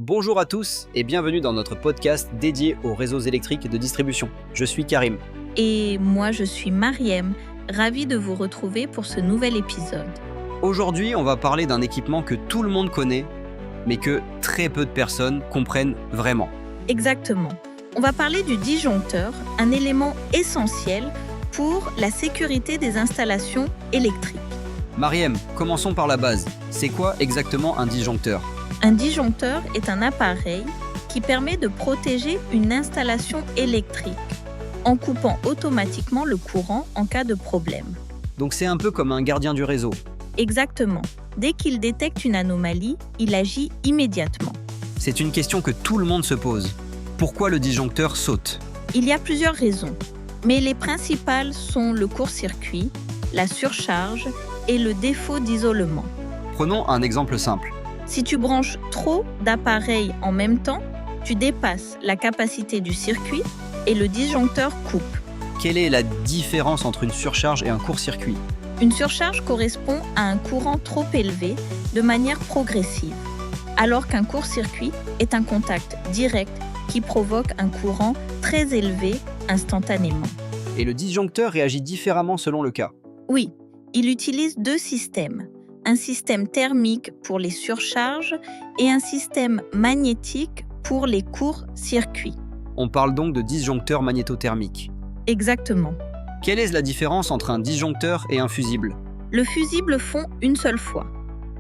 Bonjour à tous et bienvenue dans notre podcast dédié aux réseaux électriques de distribution. Je suis Karim. Et moi, je suis Mariem, ravie de vous retrouver pour ce nouvel épisode. Aujourd'hui, on va parler d'un équipement que tout le monde connaît, mais que très peu de personnes comprennent vraiment. Exactement. On va parler du disjoncteur, un élément essentiel pour la sécurité des installations électriques. Mariem, commençons par la base. C'est quoi exactement un disjoncteur ? Un disjoncteur est un appareil qui permet de protéger une installation électrique en coupant automatiquement le courant en cas de problème. Donc c'est un peu comme un gardien du réseau. Exactement. Dès qu'il détecte une anomalie, il agit immédiatement. C'est une question que tout le monde se pose. Pourquoi le disjoncteur saute ? Il y a plusieurs raisons, mais les principales sont le court-circuit, la surcharge et le défaut d'isolement. Prenons un exemple simple. Si tu branches trop d'appareils en même temps, tu dépasses la capacité du circuit et le disjoncteur coupe. Quelle est la différence entre une surcharge et un court-circuit ? Une surcharge correspond à un courant trop élevé de manière progressive, alors qu'un court-circuit est un contact direct qui provoque un courant très élevé instantanément. Et le disjoncteur réagit différemment selon le cas. Oui, il utilise deux systèmes. Un système thermique pour les surcharges et un système magnétique pour les courts-circuits. On parle donc de disjoncteur magnétothermique. Exactement. Quelle est la différence entre un disjoncteur et un fusible ? Le fusible fond une seule fois,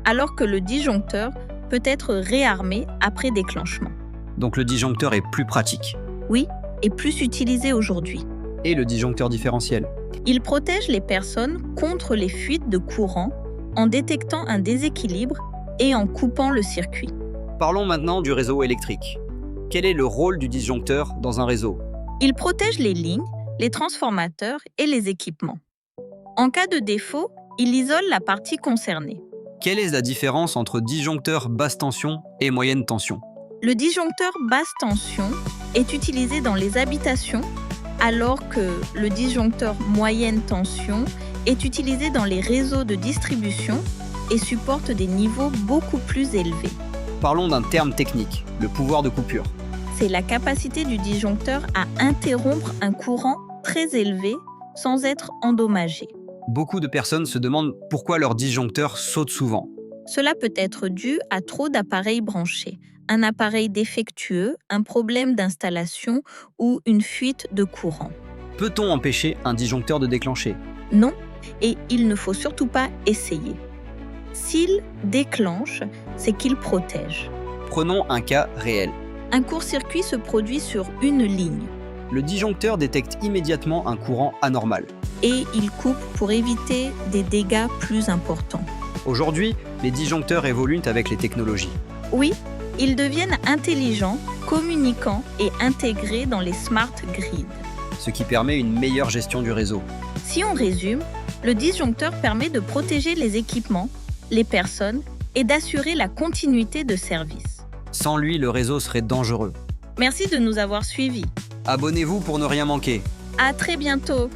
alors que le disjoncteur peut être réarmé après déclenchement. Donc le disjoncteur est plus pratique. Oui, et plus utilisé aujourd'hui. Et le disjoncteur différentiel ? Il protège les personnes contre les fuites de courant en détectant un déséquilibre et en coupant le circuit. Parlons maintenant du réseau électrique. Quel est le rôle du disjoncteur dans un réseau ? Il protège les lignes, les transformateurs et les équipements. En cas de défaut, il isole la partie concernée. Quelle est la différence entre disjoncteur basse tension et moyenne tension ? Le disjoncteur basse tension est utilisé dans les habitations, alors que le disjoncteur moyenne tension est utilisé dans les réseaux de distribution et supporte des niveaux beaucoup plus élevés. Parlons d'un terme technique, le pouvoir de coupure. C'est la capacité du disjoncteur à interrompre un courant très élevé sans être endommagé. Beaucoup de personnes se demandent pourquoi leur disjoncteur saute souvent. Cela peut être dû à trop d'appareils branchés, un appareil défectueux, un problème d'installation ou une fuite de courant. Peut-on empêcher un disjoncteur de déclencher ? Non, et il ne faut surtout pas essayer. S'il déclenche, c'est qu'il protège. Prenons un cas réel. Un court-circuit se produit sur une ligne Le disjoncteur détecte immédiatement un courant anormal. et il coupe pour éviter des dégâts plus importants. Aujourd'hui, les disjoncteurs évoluent avec les technologies. Oui, ils deviennent intelligents, communicants et intégrés dans les smart grids. Ce qui permet une meilleure gestion du réseau. Si on résume, le disjoncteur permet de protéger les équipements, les personnes et d'assurer la continuité de service. Sans lui, le réseau serait dangereux. Merci de nous avoir suivis. Abonnez-vous pour ne rien manquer. À très bientôt.